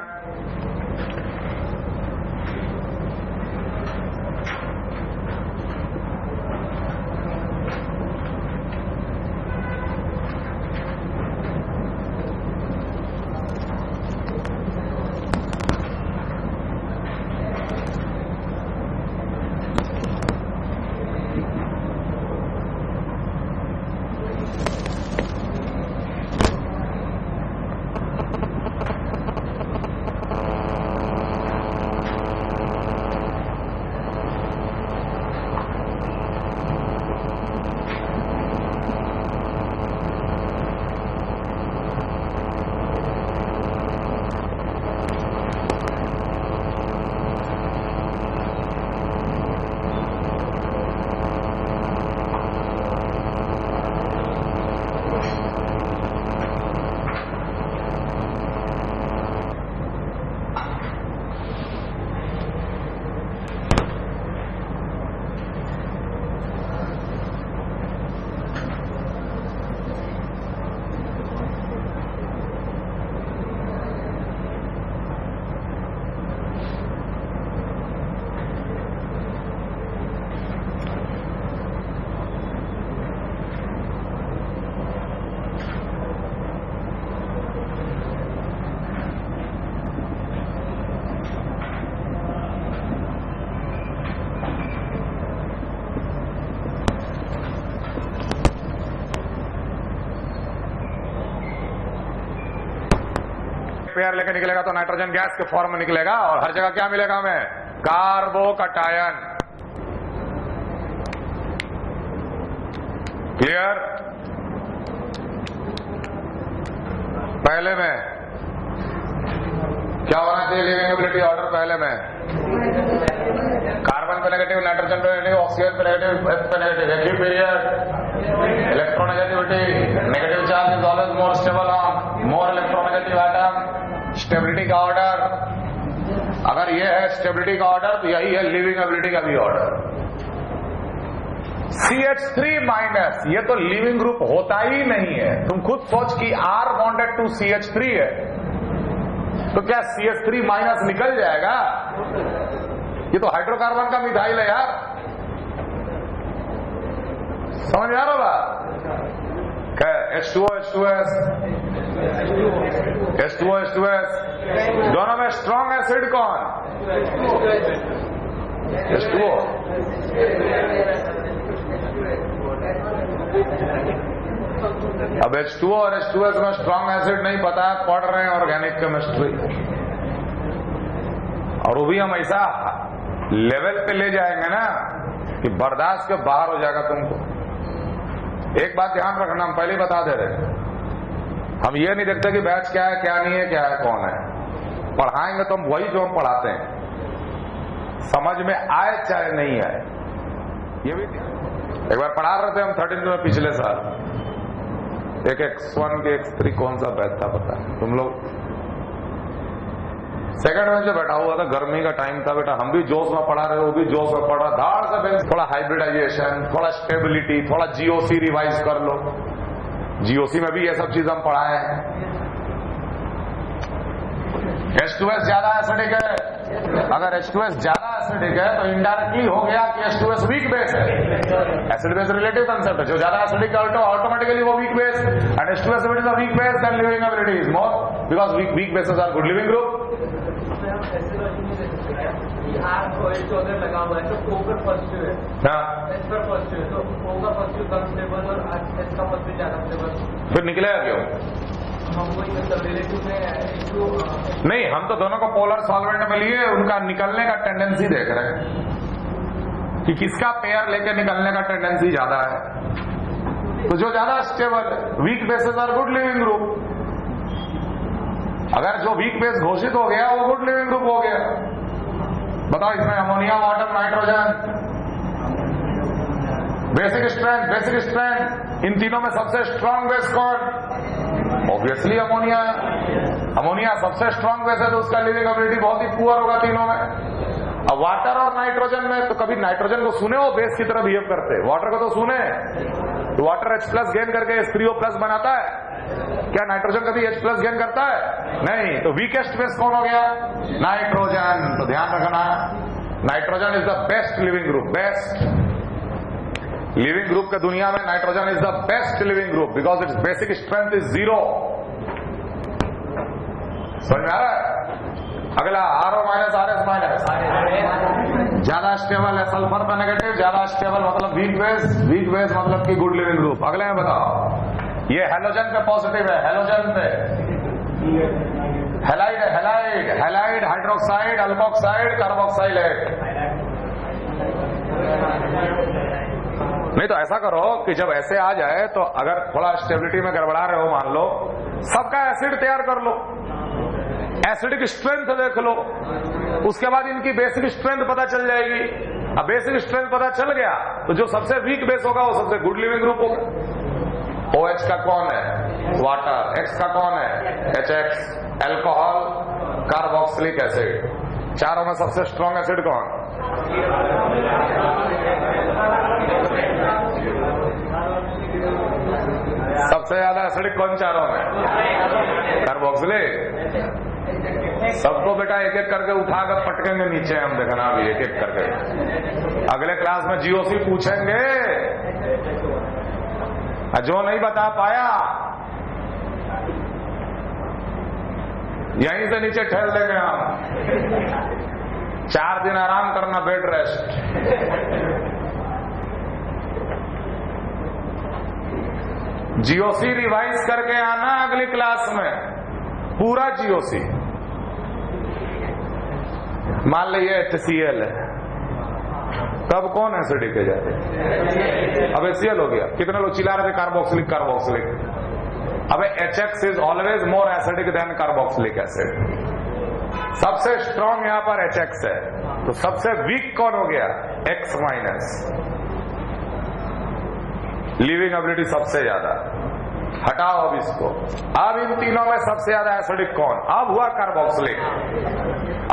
पेयर लेके निकलेगा तो नाइट्रोजन गैस के फॉर्म में निकलेगा, और हर जगह क्या मिलेगा हमें? कार्बोकटायन। क्लियर? पहले में क्या होना चाहिए लिविंग एबिलिटी ऑर्डर? पहले में कार्बन पे नेगेटिव, नाइट्रोजन पे नेगेटिव, ऑक्सीजन पे नेगेटिव, एफ पे नेगेटिव। एक ही period electronegativity, negative charge is always more stable on more electronegative atom. Stability का ऑर्डर, अगर ये है स्टेबिलिटी का ऑर्डर तो यही है लिविंग एबिलिटी का भी ऑर्डर। CH3 माइनस, ये तो लिविंग ग्रुप होता ही नहीं है। तुम खुद सोच कि R बॉन्डेड टू CH3 है, तो क्या CH3 माइनस निकल जाएगा? ये तो हाइड्रोकार्बन का मिथाइल है यार, समझ में आ रहा होगा? H2O H2S, H2O H2S, दोनों में स्ट्रॉन्ग एसिड कौन? H2O। अब H2O और H2S में स्ट्रॉन्ग एसिड नहीं पता है, पढ़ रहे हैं ऑर्गेनिक केमिस्ट्री, और वो भी हम ऐसा लेवल पे ले जाएंगे ना कि बर्दाश्त के बाहर हो जाएगा तुमको। एक बात ध्यान रखना, हम पहले ही बता दे रहे हैं, हम ये नहीं देखते कि बैच क्या है क्या नहीं है, क्या है कौन है। पढ़ाएंगे तो हम वही जो हम पढ़ाते हैं, समझ में आए चाहे नहीं आए। ये भी एक बार पढ़ा रहे थे हम 13 में पिछले साल, एक X1 के X3 कौन सा बैच था पता है तुम लोग? सेकंड में जो बैठा हुआ था, गर्मी का टाइम था बेटा, हम भी जोश में पढ़ा रहे, वो भी जोश में पढ़ रहा, धाड़ से बेंच, थोड़ा हाइब्रिडाइजेशन, थोड़ा स्टेबिलिटी, थोड़ा GOC रिवाइज कर लो। GOC में भी ये सब चीज हम पढ़ाए हैं। H2S ज्यादा एसिडिक है, अगर H2S ज्यादा एसिडिक है तो इनडायरेक्टली हो गया कि H2S वीक बेस है। एसिड बेस रिलेटिव कंसेप्ट है, जो ज्यादा एसिडिक है ऑटोमेटिकली वो weak base, and H2S is a weak base, then leaving ability is more, because weak bases are good leaving group. अगर लगा हुआ है तो O पर पॉजिटिव है, S पर पॉजिटिव है, तो O का पॉजिटिव कम स्टेबल और S का पॉजिटिव ज्यादा स्टेबल, फिर निकलेगा क्यों? हम वही मतलब रिलेटिव में नहीं, हम तो दोनों को पोलर सॉल्वेंट में लिए उनका निकलने का टेंडेंसी देख रहे हैं कि किसका पेयर लेके निकलने का टेंडेंसी ज्यादा है। तो जो ज्यादा stable, weak bases are good leaving group. अगर जो वीक बेस घोषित हो गया वो गुड लिविंग ग्रुप हो गया। बताओ इसमें ammonia, water, nitrogen, basic strength, इन तीनों में सबसे स्ट्रांग बेस कौन? Obviously ammonia. अमोनिया सबसे स्ट्रांग बेस है, तो उसका लिविंग एबिलिटी बहुत ही पुअर होगा तीनों में। अब वाटर और नाइट्रोजन में तो कभी नाइट्रोजन को सुने हो बेस की तरह बिहेव करते, वाटर को तो सुने। तो वाटर H+ गेन करके H3O+ बनाता है क्या? नाइट्रोजन कभी H+ गेन करता है? नहीं। तो वीकेस्ट बेस कौन हो गया? नाइट्रोजन। तो ध्यान रखना, nitrogen is the best leaving group. Best leaving group के दुनिया में nitrogen is the best leaving group because it's basic strength is 0। समझ में आ रहा है? अगला RO- RS-। ज्यादा स्टेबल है सल्फर का नेगेटिव, ज्यादा स्टेबल मतलब वीक बेस मतलब की गुड लिविंग ग्रुप। अगले में बताओ, ये हेलोजन पे पॉजिटिव है, हेलोजन पे हैलाइड हाइड्रोक्साइड अल्कोक्साइड कार्बोक्साइलेट। नहीं तो ऐसा करो कि जब ऐसे आ जाए तो अगर थोड़ा स्टेबिलिटी में गड़बड़ा रहे हो मान लो, सबका एसिड तैयार कर लो, एसिडिक स्ट्रेंथ देख लो, उसके बाद इनकी बेसिक स्ट्रेंथ पता चल जाएगी। अब बेसिक स्ट्रेंथ पता चल गया तो जो सबसे वीक बेस होगा वो सबसे गुड लिविंग ग्रुप होगा। OH का कौन है? वाटर। X का कौन है? HX। Alcohol, carboxylic acid. चारों में सबसे स्ट्रॉन्ग एसिड कौन? सबसे ज्यादा एसिडिक कौन चारों में? कार्बोक्सिलिक। सबको बेटा एक एक करके उठाकर पटकेंगे नीचे हम, देखना अभी एक एक करके। अगले क्लास में GOC पूछेंगे, जो नहीं बता पाया यहीं से नीचे ठहर देंगे हम। 4 दिन आराम करना, बेड रेस्ट। GOC रिवाइज करके आना अगली क्लास में, पूरा GOC। मान लीजिए HCl है, तब कौन एसिडिक है जाते? अब HCl हो गया। कितने लोग चिल्ला रहे थे कार्बोक्सिलिक। अब HX is always more acidic then carboxylic acid. सबसे स्ट्रॉन्ग यहां पर HX है, तो सबसे वीक कौन हो गया? X-। लिविंग एबिलिटी सबसे ज्यादा। हटाओ अब इसको। अब इन तीनों में सबसे ज्यादा एसिडिक कौन? अब हुआ कार्बोक्सिलिक।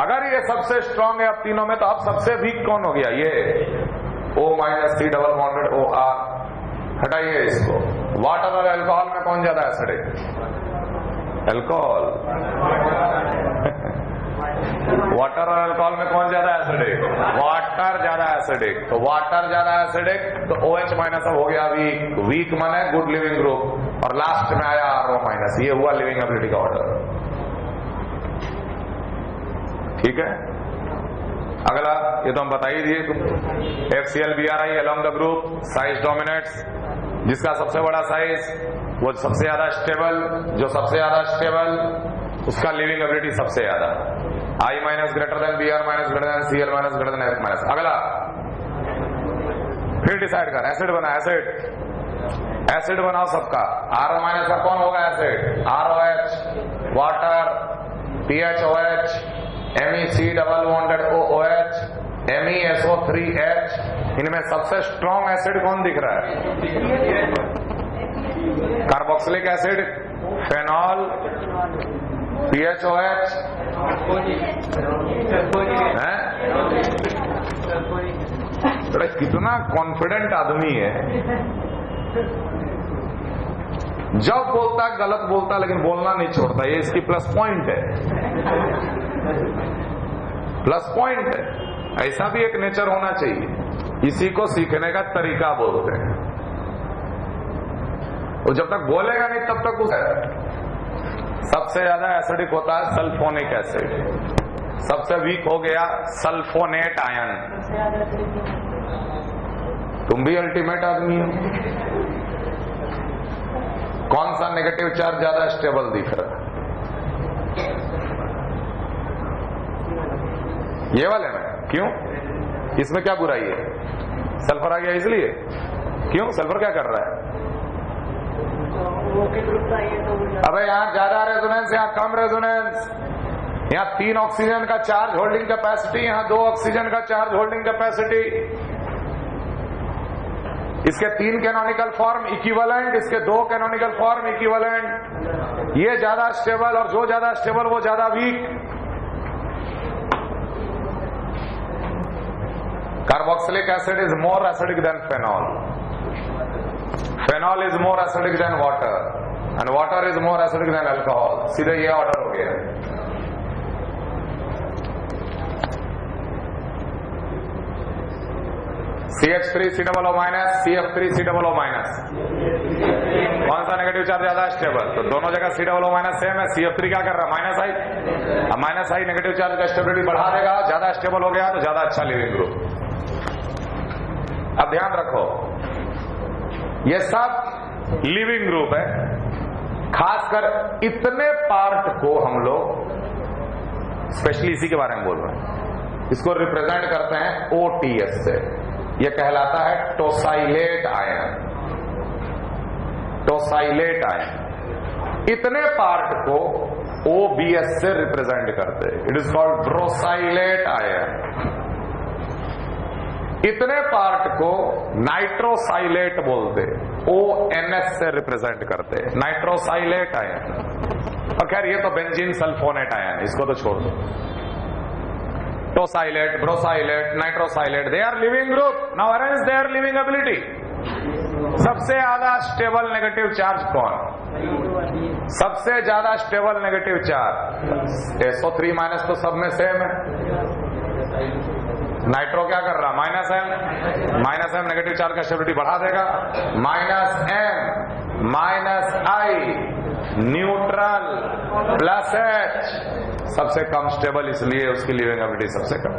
अगर ये सबसे स्ट्रॉन्ग है अब तीनों में, तो अब सबसे वीक कौन हो गया? ये O-3 डबल बॉन्डेड OR। हटाइए इसको। वाटर और अल्कोहल में कौन ज्यादा एसिडिक? अल्कोहल। वाटर और अल्कोहल में कौन ज्यादा एसिडिक? वाटर ज्यादा एसिडिक। तो वाटर ज्यादा एसिडिक तो OH- हो गया वीक। वीक माने गुड लिविंग ग्रुप, और लास्ट में आया RO-। ये हुआ लिविंग एबिलिटी का ऑर्डर। ठीक है। अगला ये तो हम बता ही दिए। FCl-BrI along the group size dominates. जिसका सबसे बड़ा साइज वो सबसे ज्यादा स्टेबल, जो सबसे ज्यादा स्टेबल उसका लिविंग एबिलिटी सबसे ज्यादा। I- greater than Br- greater than Cl- greater than F-। अगला फिर डिसाइड कर, एसिड बना। एसिड बनाओ सबका। RO- का कौन होगा acid? ROH। Water PHOH, MEC double bonded OOH, MESO3H। इनमें सबसे स्ट्रॉन्ग एसिड कौन दिख रहा है? कार्बोक्सिलिक एसिड, फेनॉल, PHOH है। कितना कॉन्फिडेंट आदमी है, जब बोलता गलत बोलता लेकिन बोलना नहीं छोड़ता। ये इसकी प्लस पॉइंट है। प्लस पॉइंट है। ऐसा भी एक नेचर होना चाहिए। इसी को सीखने का तरीका बोलते हैं। वो जब तक बोलेगा नहीं तब तक उसे सबसे ज्यादा एसिडिक होता है सल्फोनिक एसिड। सबसे वीक हो गया सल्फोनेट आयन। तुम भी अल्टीमेट आदमी हो। कौन सा नेगेटिव चार्ज ज्यादा स्टेबल दिख रहा? ये वाले में। क्यों? इसमें क्या बुराई है? सल्फर आ गया इसलिए। क्यों? सल्फर क्या कर रहा है? अबे यहाँ ज्यादा रेजोनेंस, यहाँ कम रेजोनेंस। यहाँ 3 ऑक्सीजन का चार्ज होल्डिंग कैपेसिटी, यहाँ 2 ऑक्सीजन का चार्ज होल्डिंग कैपेसिटी। इसके 3 कैनोनिकल फॉर्म इक्विवेलेंट, इसके 2 कैनोनिकल फॉर्म इक्विवेलेंट। ये ज्यादा स्टेबल, और जो ज्यादा स्टेबल वो ज्यादा week. Carboxylic acid is more acidic than phenol. Phenol is more acidic than water, and water is more acidic than alcohol. सीधे ये ऑर्डर हो गया. CH3COO minus, CF3COO minus. कौन सा नेगेटिव चार्ज ज्यादा स्टेबल? तो दोनों जगह COO माइनस सेम है. CF3 क्या कर रहा है? माइनस आई. अब माइनस आई नेगेटिव चार्ज का स्टेबिलिटी बढ़ा देगा. ज्यादा स्टेबल हो गया तो ज्यादा अच्छा लिविंग ग्रुप. अब ध्यान रखो, ये सब लिविंग ग्रुप है. खासकर इतने पार्ट को हम लोग स्पेशली इसी के बारे में बोल रहे हैं. इसको रिप्रेजेंट करते हैं OTS से. यह कहलाता है टोसाइलेट आयन. टोसाइलेट आयन इतने पार्ट को OBS से रिप्रेजेंट करते हैं. It is called brosylate ion. इतने पार्ट को नाइट्रोसाइलेट बोलते, ONS से रिप्रेजेंट करते, नाइट्रोसाइलेट आयन. और खैर ये तो बेंजीन सल्फोनेट आयन, इसको तो छोड़ दो. Tosylate, brosylate, nitrosylate, they are leaving group. Now arrange their leaving ability. सबसे ज्यादा स्टेबल नेगेटिव चार्ज कौन? सबसे ज्यादा stable negative charge SO3 minus तो सब में सेम है. नाइट्रो क्या कर रहा? माइनस एम नेगेटिव चार्ज का स्टेबिलिटी बढ़ा देगा. -M, -I, न्यूट्रल, +H सबसे कम स्टेबल, इसलिए उसकी लिविंग एबिलिटी सबसे कम.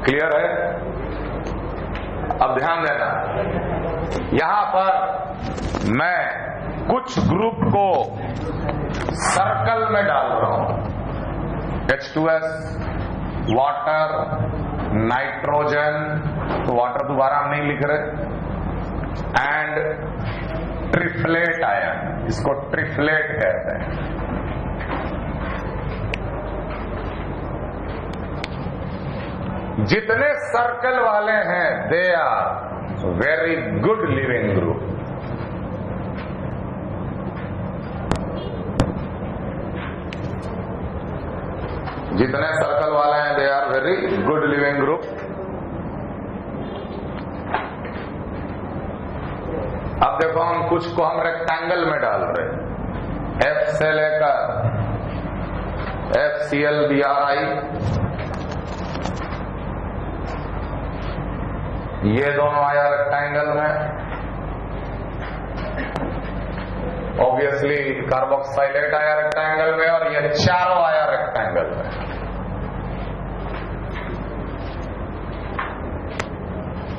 क्लियर है? अब ध्यान देना, यहां पर मैं कुछ ग्रुप को सर्कल में डाल रहा हूं. H2S, वाटर, नाइट्रोजन, तो वाटर दोबारा हम नहीं लिख रहे, एंड ट्रिफ्लेट आयन. इसको ट्रिफ्लेट कहते हैं. जितने सर्कल वाले हैं they are very good leaving group. जितने सर्कल वाले हैं they are very good leaving group. अब देखो, हम कुछ को हम रेक्टेंगल में डाल रहे हैं. F से लेकर FClBrI, ये दोनों आया रेक्टेंगल में. ऑब्वियसली कार्बोक्साइलेट आया रेक्टेंगल में, और ये चारों आया रेक्टेंगल में.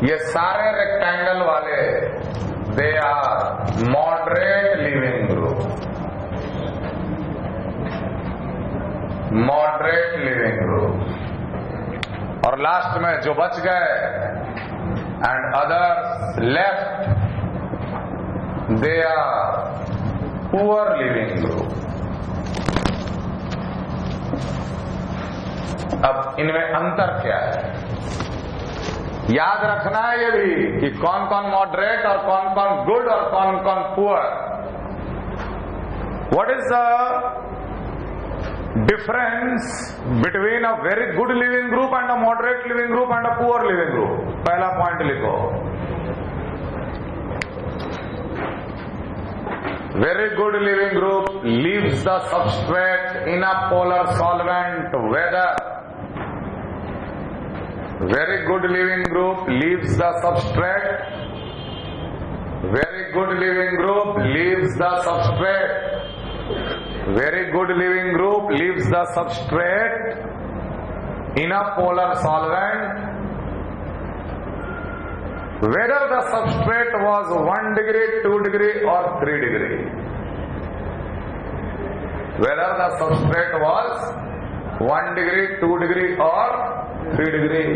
ये सारे रेक्टेंगल वाले they are moderate leaving group. Moderate leaving group. और लास्ट में जो बच गए and others left they are poor leaving group. अब इनमें अंतर क्या है? याद रखना है ये भी कि कौन कौन मॉडरेट और कौन कौन गुड और कौन कौन poor. What is the difference between a very good leaving group and a moderate leaving group and a poor leaving group? पहला पॉइंट लिखो. Very good living group leaves the substrate in a polar solvent whether. Very good living group leaves the substrate. Very good living group leaves the substrate. Very good living group leaves the substrate in a polar solvent whether the substrate was 1 degree, 2 degree or 3 degree. Whether the substrate was 1 degree, 2 degree or 3 degree.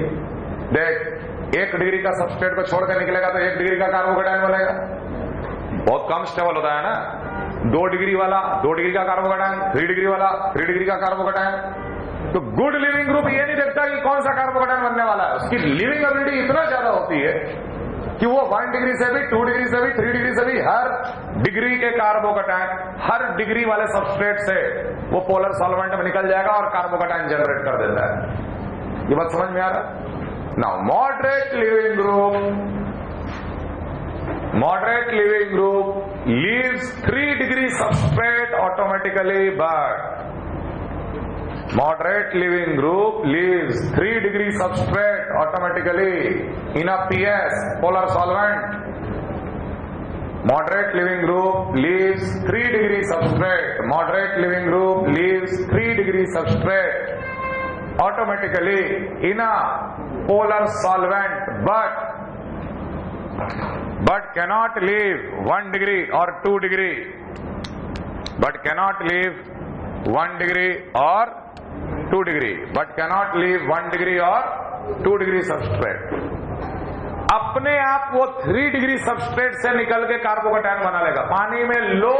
देख, 1 degree का substrate को छोड़कर निकलेगा तो 1 degree का carbocation बनेगा. बहुत कम stable होता है ना. 2 डिग्री वाला 2 डिग्री का कार्बोकेटायन, 3 डिग्री वाला 3 डिग्री का कार्बोकेटायन. तो गुड लिविंग ग्रुप ये नहीं देखता कि कौन सा कार्बोकेटायन बनने वाला है. उसकी लिविंग एबिलिटी इतना ज्यादा होती है कि वो 1 डिग्री से भी, 2 डिग्री से भी, 3 डिग्री से भी हर डिग्री के कार्बोकेटायन, हर डिग्री वाले सबस्ट्रेट से वो पोलर सॉल्वेंट में निकल जाएगा और कार्बोकेटायन जनरेट कर देता है. ये बात समझ में आ रहा है? Now moderate leaving group leaves 3 degree substrate automatically, but moderate living group leaves 3 degree substrate automatically in a PS, polar solvent. Moderate living group leaves 3 degree substrate. Moderate living group leaves 3 degree substrate automatically in a polar solvent, but cannot leave 1 degree or 2 degree. But cannot leave 1 degree or 2 degree, but cannot leave 1 degree or 2 degree substrate. अपने आप वो 3 degree substrate से निकल के carbocation बना लेगा। पानी में लो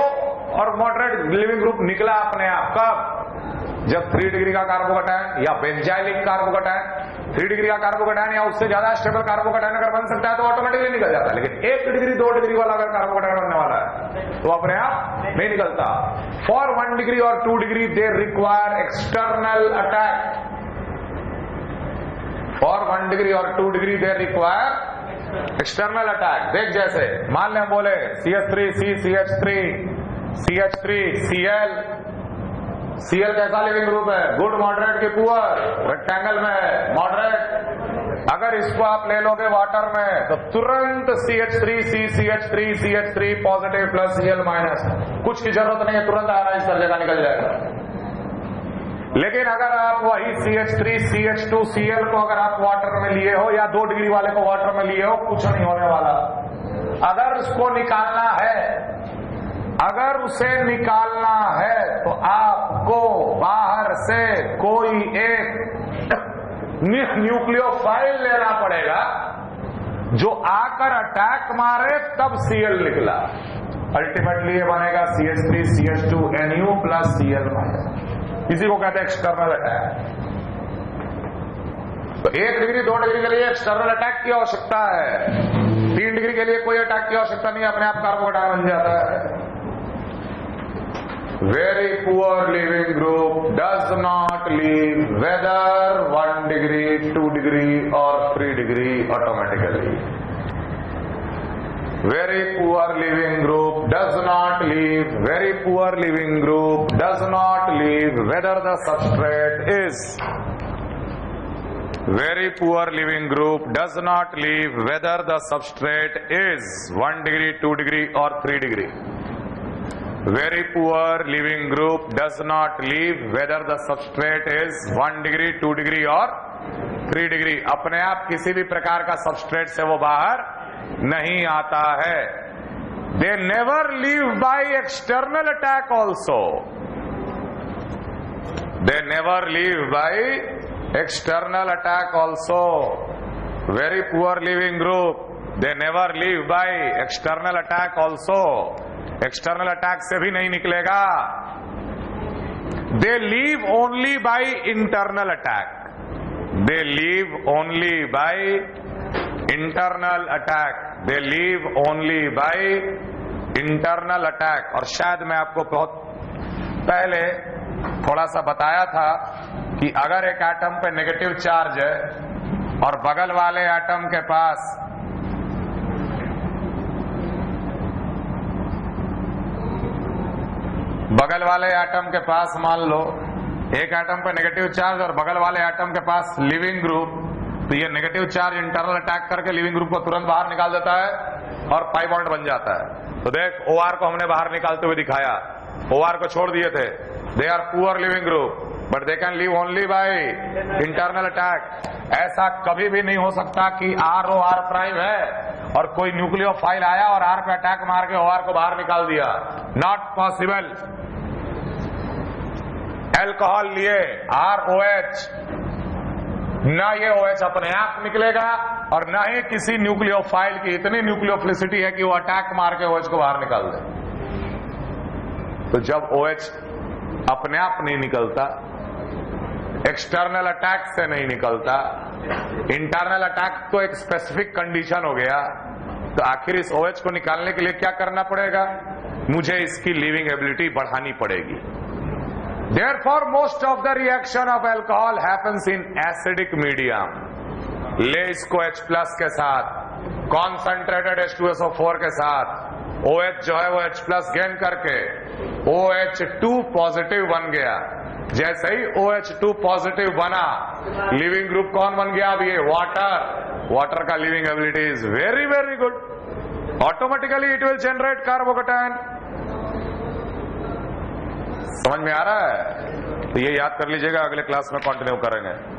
और मॉडरेट लिविंग ग्रुप निकला अपने आप, कब? जब 3 डिग्री का कार्बोकैटायन या बेंजाइलिक कार्बोकैटायन, 3 डिग्री का कार्बोकैटायन या उससे ज्यादा स्टेबल कार्बोकैटायन अगर बन सकता है तो ऑटोमेटिकली निकल जाता है। लेकिन 1 डिग्री 2 डिग्री वाला अगर कार्बोकैटायन बनने वाला है तो अपने आप नहीं निकलता। फॉर 1 डिग्री और 2 degree they require external attack. For 1 degree और 2 degree they require external attack. देख, जैसे मान लें बोले CH3C CH3 Cl। Cl कैसा लिविंग ग्रुप है? गुड, मॉडरेट की पुअर? रेक्टेंगल में है, मॉडरेट। अगर इसको आप ले लोगे वाटर में तो तुरंत CH3C CH3 positive plus Cl minus, कुछ की जरूरत नहीं है, तुरंत आयनाइज कर देगा, निकल जाएगा। लेकिन अगर आप वही CH3 CH2 Cl को अगर आप वाटर में लिए हो या 2 डिग्री वाले को वाटर में लिए हो, कुछ नहीं होने वाला। अगर उसको निकालना है, अगर उसे निकालना है तो आपको बाहर से कोई एक न्यूक्लियोफाइल लेना पड़ेगा जो आकर अटैक मारे, तब Cl निकला। अल्टीमेटली ये बनेगा CH3 CH2 Nu plus Cl minus. इसी को कहते हैं एक्सटर्नल अटैक। तो 1 डिग्री 2 डिग्री के लिए एक्सटर्नल अटैक की आवश्यकता है, 3 डिग्री के लिए कोई अटैक की आवश्यकता नहीं, अपने आप कार्बोकैटायन बन जाता है। Very poor living group does not leave whether 1 degree, 2 degree or 3 degree automatically. Very poor living group does not leave, very poor living group does not leave whether the substrate is. Very poor living group does not leave whether the substrate is 1 degree, 2 degree or 3 degree. Very poor living group does not leave whether the substrate is 1 degree, 2 degree or 3 degree. अपने आप किसी भी प्रकार का substrate से वो बाहर नहीं आता है। They never leave by external attack also. They never leave by external attack also. Very poor living group, they never leave by external attack also. External attack से भी नहीं निकलेगा। They leave only by internal attack. They leave only by internal attack. They leave only by internal attack. और शायद मैं आपको बहुत पहले थोड़ा सा बताया था कि अगर एक एटम पे नेगेटिव चार्ज है और बगल वाले एटम के पास मान लो एक एटम पे नेगेटिव चार्ज और बगल वाले एटम के पास लिविंग ग्रुप, तो ये नेगेटिव चार्ज इंटरनल अटैक करके लिविंग ग्रुप को तुरंत बाहर निकाल देता है और पाई बॉन्ड बन जाता है। तो देख, OR को हमने बाहर निकालते हुए दिखाया, OR को छोड़ दिए थे। They are poor leaving group but they can leave only by internal attack. ऐसा कभी भी नहीं हो सकता कि ROR प्राइम है और कोई न्यूक्लियोफाइल आया और R पे अटैक मार के OR को बाहर निकाल दिया। Not possible. एल्कोहल लिए ROH, ना ये OH अपने आप निकलेगा और ना ही किसी न्यूक्लियोफाइल की इतनी न्यूक्लियोफिलिसिटी है कि वो अटैक मार के OH को बाहर निकाल दे। तो जब OH अपने आप नहीं निकलता, एक्सटर्नल अटैक से नहीं निकलता, इंटरनल अटैक तो एक स्पेसिफिक कंडीशन हो गया, तो आखिर इस OH को निकालने के लिए क्या करना पड़ेगा? मुझे इसकी लिविंग एबिलिटी बढ़ानी पड़ेगी। Therefore, most of the reaction of alcohol happens in acidic medium. ले इसको H प्लस के साथ, कॉन्सेंट्रेटेड H2SO4 के साथ, OH जो है वो H प्लस गेन करके OH2 पॉजिटिव बन गया। जैसे ही OH2 पॉजिटिव बना, लिविंग ग्रुप कौन बन गया? अब ये वाटर। वाटर का living ability is very very good. Automatically it will generate carbocation. समझ में आ रहा है? तो ये याद कर लीजिएगा, अगले क्लास में कंटिन्यू करेंगे।